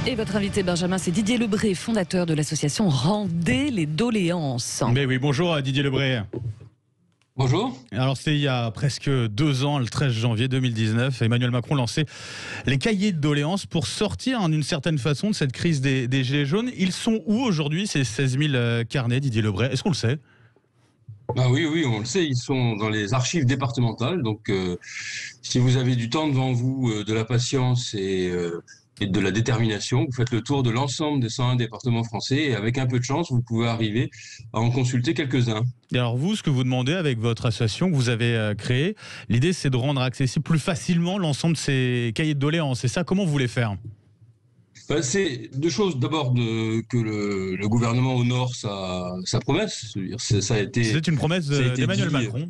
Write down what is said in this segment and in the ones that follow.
Et votre invité Benjamin, c'est Didier Lebray, fondateur de l'association Rendez les doléances. Mais oui, bonjour Didier Lebray. Bonjour. Alors c'était il y a presque 2 ans, le 13 janvier 2019, Emmanuel Macron lançait les cahiers de doléances pour sortir d'une certaine façon de cette crise des Gilets jaunes. Ils sont où aujourd'hui ces 16 000 carnets, Didier Lebray? Est-ce qu'on le sait? Oui, on le sait, ils sont dans les archives départementales. Donc, si vous avez du temps devant vous, de la patience et de la détermination, vous faites le tour de l'ensemble des 101 départements français et avec un peu de chance, vous pouvez arriver à en consulter quelques-uns. Et alors vous, ce que vous demandez avec votre association que vous avez créée, l'idée c'est de rendre accessible plus facilement l'ensemble de ces cahiers de doléances. C'est ça, comment vous voulez faire? C'est deux choses. D'abord, que le gouvernement honore sa promesse. C'est une promesse d'Emmanuel Macron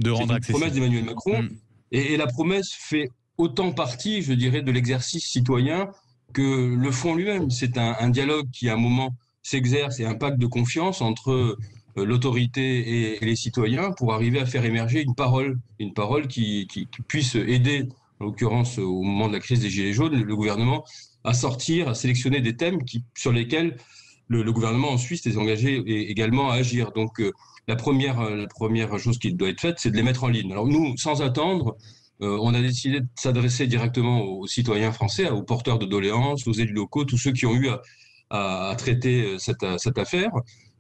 de rendre accessible. C'est une promesse d'Emmanuel Macron. Et la promesse fait autant partie, je dirais, de l'exercice citoyen que le fond lui-même. C'est un dialogue qui, à un moment, s'exerce et un pacte de confiance entre l'autorité et les citoyens pour arriver à faire émerger une parole qui puisse aider, en l'occurrence au moment de la crise des Gilets jaunes, le gouvernement à sélectionner des thèmes sur lesquels le gouvernement ensuite s'est engagé également à agir. Donc la première chose qui doit être faite, c'est de les mettre en ligne. Alors nous, sans attendre, on a décidé de s'adresser directement aux citoyens français, aux porteurs de doléances, aux élus locaux, tous ceux qui ont eu à traiter cette affaire,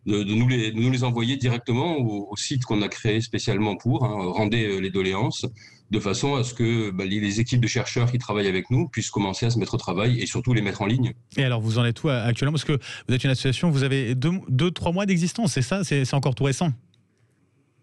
de nous les envoyer directement au site qu'on a créé spécialement pour, Rendez les doléances, de façon à ce que les équipes de chercheurs qui travaillent avec nous puissent commencer à se mettre au travail et surtout les mettre en ligne. Et alors vous en êtes où actuellement? Parce que vous êtes une association, vous avez 2-3 mois d'existence, c'est ça? C'est encore tout récent?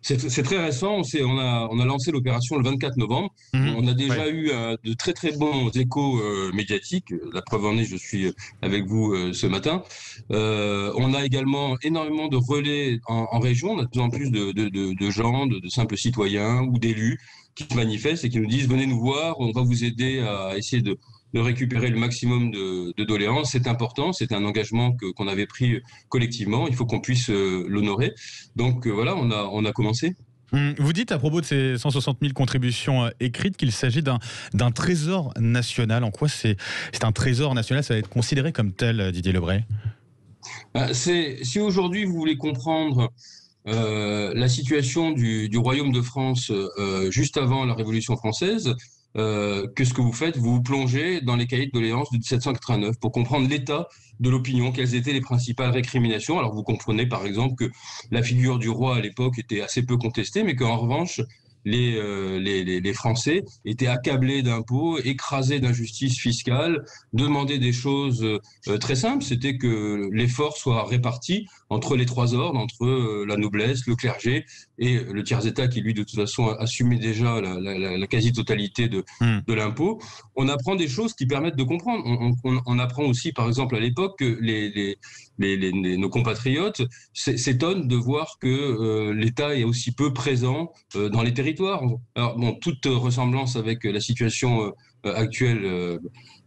C'est très récent. On a lancé l'opération le 24 novembre. On a déjà eu de très très bons échos médiatiques. La preuve en est, je suis avec vous ce matin. On a également énormément de relais en région. On a de plus en plus de gens, de simples citoyens ou d'élus qui se manifestent et qui nous disent venez nous voir, on va vous aider à essayer de récupérer le maximum de doléances. C'est important, c'est un engagement qu'on avait pris collectivement, il faut qu'on puisse l'honorer. Donc voilà, on a commencé. Vous dites à propos de ces 160 000 contributions écrites qu'il s'agit d'un trésor national. En quoi c'est un trésor national? Ça va être considéré comme tel, Didier Lebray? Si aujourd'hui vous voulez comprendre la situation du Royaume de France juste avant la Révolution française, que ce que vous faites, vous vous plongez dans les cahiers de doléances de 1789 pour comprendre l'état de l'opinion, quelles étaient les principales récriminations. Alors vous comprenez par exemple que la figure du roi à l'époque était assez peu contestée, mais qu'en revanche les Français étaient accablés d'impôts, écrasés d'injustice fiscale, demandaient des choses très simples, c'était que l'effort soit réparti entre les trois ordres, entre la noblesse, le clergé et le tiers-état qui, lui, de toute façon, assumait déjà la quasi-totalité de l'impôt. On apprend des choses qui permettent de comprendre. On apprend aussi, par exemple, à l'époque, que nos compatriotes s'étonnent de voir que l'État est aussi peu présent dans les territoires. Alors, bon, toute ressemblance avec la situation actuelle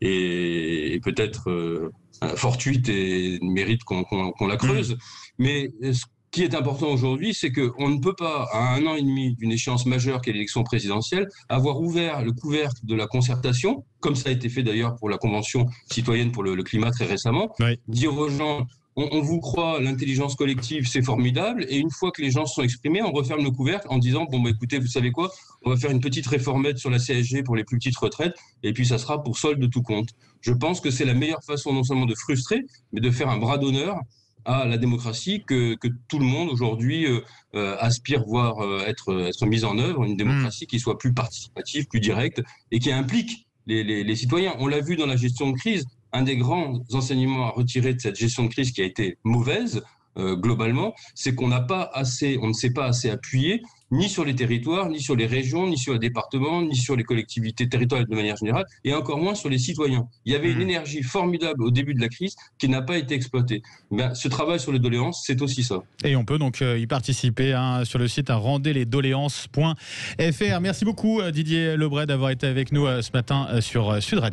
est peut-être fortuite et mérite qu'on la creuse. Mais ce qui est important aujourd'hui, c'est qu'on ne peut pas, à 1 an et demi d'une échéance majeure qu'est l'élection présidentielle, avoir ouvert le couvercle de la concertation, comme ça a été fait d'ailleurs pour la Convention citoyenne pour le climat très récemment, dire aux gens on vous croit, l'intelligence collective, c'est formidable. Et une fois que les gens se sont exprimés, on referme le couvercle en disant écoutez, vous savez quoi, on va faire une petite réformette sur la CSG pour les plus petites retraites, et puis ça sera pour solde de tout compte. Je pense que c'est la meilleure façon non seulement de frustrer, mais de faire un bras d'honneur à la démocratie que tout le monde aujourd'hui aspire voir être mise en œuvre, une démocratie qui soit plus participative, plus directe et qui implique les citoyens. On l'a vu dans la gestion de crise. Un des grands enseignements à retirer de cette gestion de crise qui a été mauvaise, globalement, c'est qu'on ne s'est pas assez appuyé ni sur les territoires, ni sur les régions, ni sur les départements, ni sur les collectivités territoriales de manière générale, et encore moins sur les citoyens. Il y avait une énergie formidable au début de la crise qui n'a pas été exploitée. Ce travail sur les doléances, c'est aussi ça. Et on peut donc y participer sur le site rendezlesdoléances.fr. Merci beaucoup Didier Lebray d'avoir été avec nous ce matin sur Sud Radio.